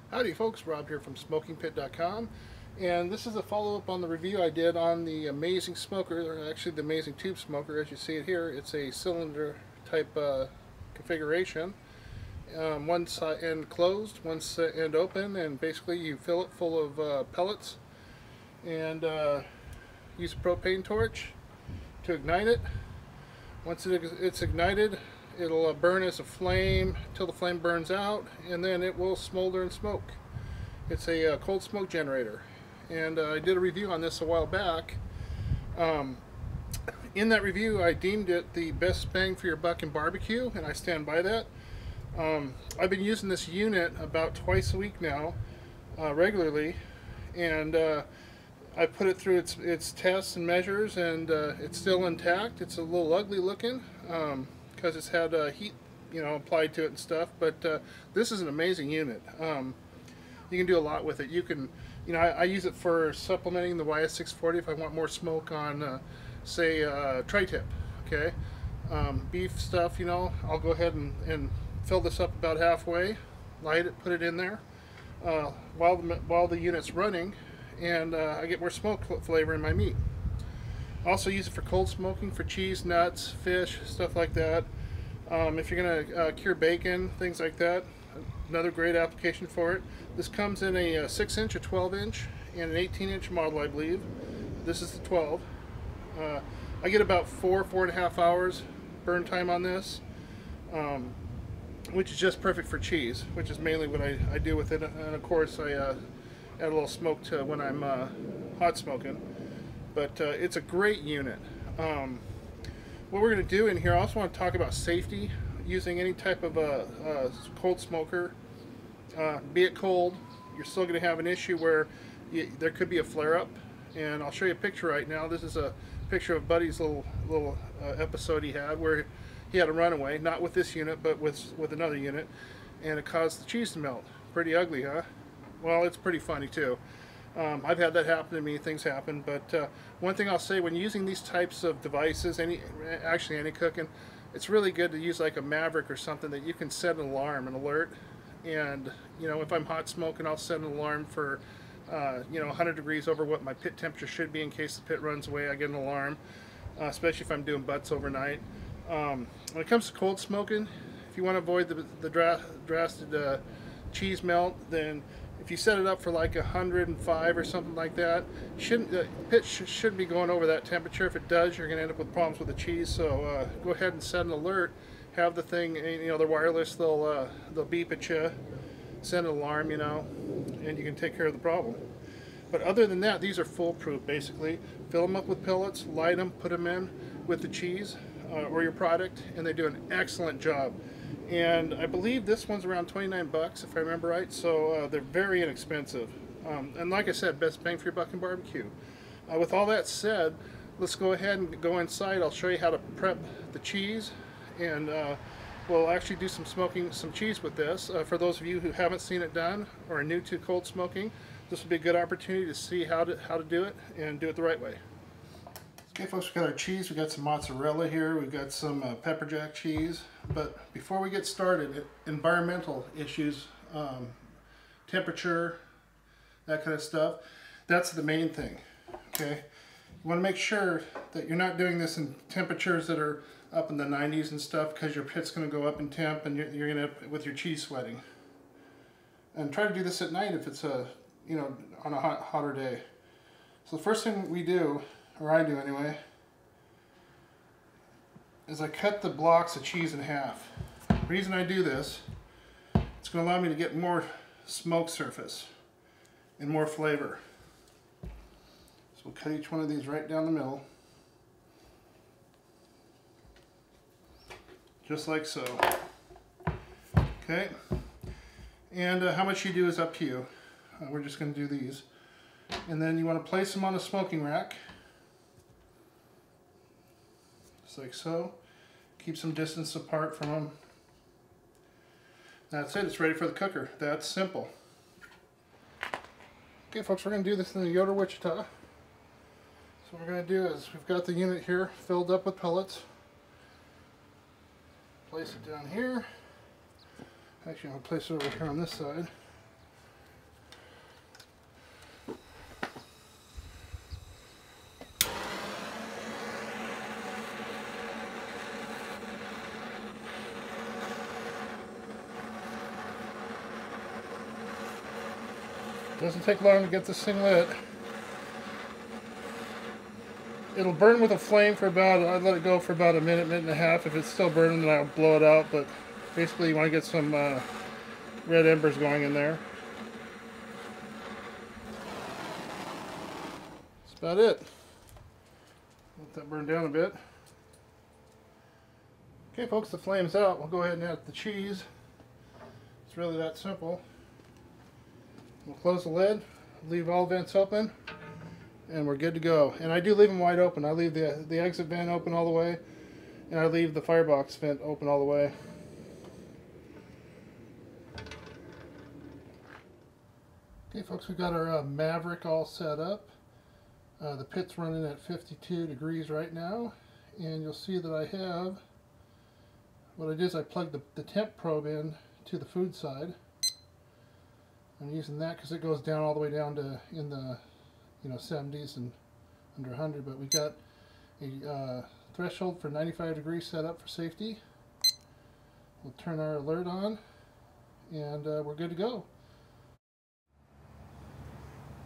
Howdy folks, Rob here from smokingpit.com, and this is a follow-up on the review I did on the Amazing Smoker, or actually the Amazing Tube Smoker. As you see it here, it's a cylinder type configuration. One side end closed, one end open, and basically you fill it full of pellets and use a propane torch to ignite it. Once it's ignited, it'll burn as a flame till the flame burns out, and then it will smolder and smoke. It's a cold smoke generator, and I did a review on this a while back. In that review, I deemed it the best bang for your buck in barbecue, and I stand by that. I've been using this unit about twice a week now, regularly, and I put it through its tests and measures, and it's still intact. It's a little ugly looking because it's had heat, applied to it and stuff. But this is an amazing unit. You can do a lot with it. You can, I use it for supplementing the YS640 if I want more smoke on, say, tri-tip. Okay, beef stuff. I'll go ahead and fill this up about halfway, light it, put it in there while the unit's running, and I get more smoke flavor in my meat. Also use it for cold smoking for cheese, nuts, fish, stuff like that. If you're going to cure bacon, things like that, another great application for it. This comes in a 6-inch, a 12-inch, and an 18-inch model, I believe. This is the 12. I get about 4.5 hours burn time on this, which is just perfect for cheese, which is mainly what I do with it. And of course, I add a little smoke to when I'm hot smoking. But it's a great unit. What we're going to do in here, I also want to talk about safety using any type of cold smoker. Be it cold, you're still going to have an issue where there could be a flare-up. And I'll show you a picture right now. This is a picture of Buddy's little episode he had where he had a runaway, not with this unit, but with another unit, and it caused the cheese to melt. Pretty ugly, huh? Well, it's pretty funny too. I've had that happen to me, things happen, but one thing I'll say, when using these types of devices, actually any cooking, it's really good to use like a Maverick or something that you can set an alarm, an alert, and if I'm hot smoking, I'll set an alarm for 100 degrees over what my pit temperature should be in case the pit runs away. I get an alarm, especially if I'm doing butts overnight. When it comes to cold smoking, if you want to avoid the drastic cheese melt, then if you set it up for like 105 or something like that, the pit shouldn't be going over that temperature. If it does, you're going to end up with problems with the cheese. So go ahead and set an alert. Have the thing, they're wireless. They'll beep at you, send an alarm, and you can take care of the problem. But other than that, these are foolproof. Basically, fill them up with pellets, light them, put them in with the cheese or your product, and they do an excellent job. And I believe this one's around 29 bucks if I remember right, so they're very inexpensive. And like I said, best bang for your buck in barbecue. With all that said, let's go ahead and go inside. I'll show you how to prep the cheese, and we'll actually do some cheese with this. For those of you who haven't seen it done or are new to cold smoking, this will be a good opportunity to see how to do it and do it the right way. Okay folks, we've got our cheese, we've got some mozzarella here, we've got some pepper jack cheese, but before we get started, environmental issues, temperature, that kind of stuff, that's the main thing, okay? You want to make sure that you're not doing this in temperatures that are up in the 90s and stuff, because your pit's going to go up in temp and you're going to, with your cheese sweating. And try to do this at night if it's on a hotter day. So the first thing we do, or I do anyway, is I cut the blocks of cheese in half. The reason I do this, it's going to allow me to get more smoke surface and more flavor. So we'll cut each one of these right down the middle, just like so. Okay, and how much you do is up to you. We're just going to do these, and then you want to place them on a smoking rack. Just like so. Keep some distance apart from them. That's it. It's ready for the cooker. That's simple. Okay folks, we're going to do this in the Yoder Wichita. So what we're going to do is, we've got the unit here filled up with pellets. Place it down here. Actually, I'm going to place it over here on this side. Doesn't take long to get this thing lit. It'll burn with a flame for about, I'd let it go for about a minute, minute and a half. If it's still burning, then I'll blow it out. But basically, you want to get some red embers going in there. That's about it. Let that burn down a bit. Okay, folks, the flame's out. We'll go ahead and add the cheese. It's really that simple. We'll close the lid, leave all vents open, and we're good to go. And I do leave them wide open. I leave the exit vent open all the way, and I leave the firebox vent open all the way. Okay, folks, we've got our Maverick all set up. The pit's running at 52 degrees right now, and you'll see that I have, what I did is I plugged the temp probe in to the food side. I'm using that because it goes down all the way down to in the 70s and under 100, but we've got a threshold for 95 degrees set up for safety. We'll turn our alert on, and we're good to go.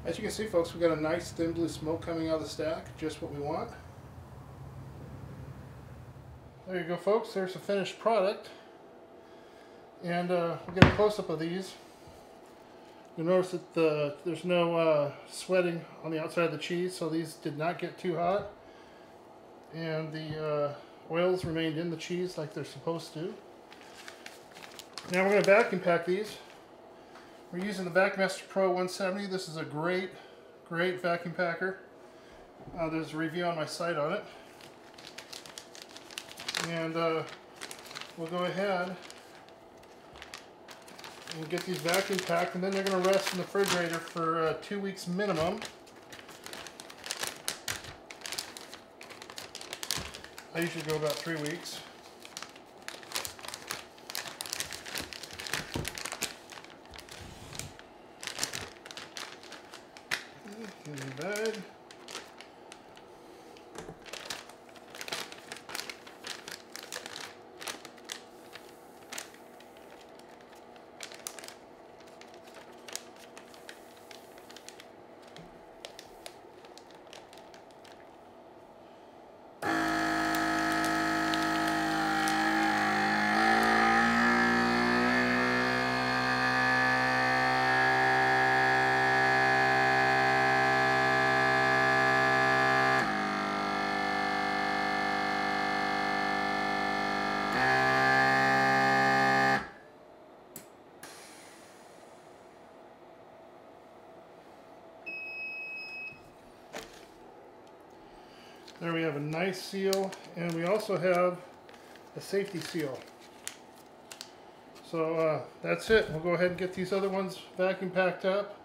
As you can see, folks, we've got a nice thin blue smoke coming out of the stack, just what we want. There you go, folks. There's the finished product, and we'll get a close-up of these. You'll notice that there's no sweating on the outside of the cheese, so these did not get too hot. And the oils remained in the cheese like they're supposed to. Now we're going to vacuum pack these. We're using the VacMaster Pro 170. This is a great vacuum packer. There's a review on my site on it. And we'll go ahead and get these vacuum packed, and then they're going to rest in the refrigerator for 2 weeks minimum. I usually go about 3 weeks. In the bag. There we have a nice seal, and we also have a safety seal. So that's it. We'll go ahead and get these other ones vacuum packed up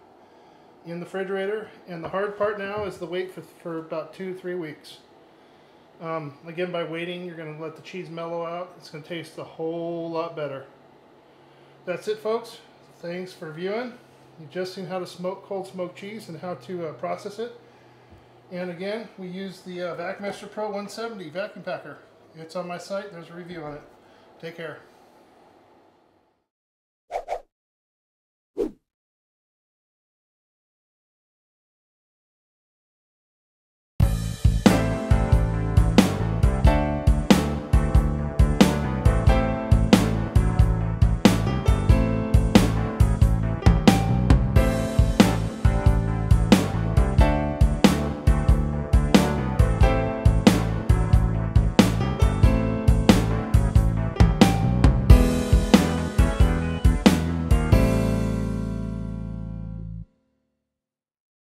in the refrigerator. And the hard part now is the wait for about 2-3 weeks. Again, by waiting, you're going to let the cheese mellow out. It's going to taste a whole lot better. That's it, folks. Thanks for viewing. You've just seen how to cold smoke cheese and how to process it. And again, we use the VacMaster Pro 170 vacuum packer. It's on my site. There's a review on it. Take care.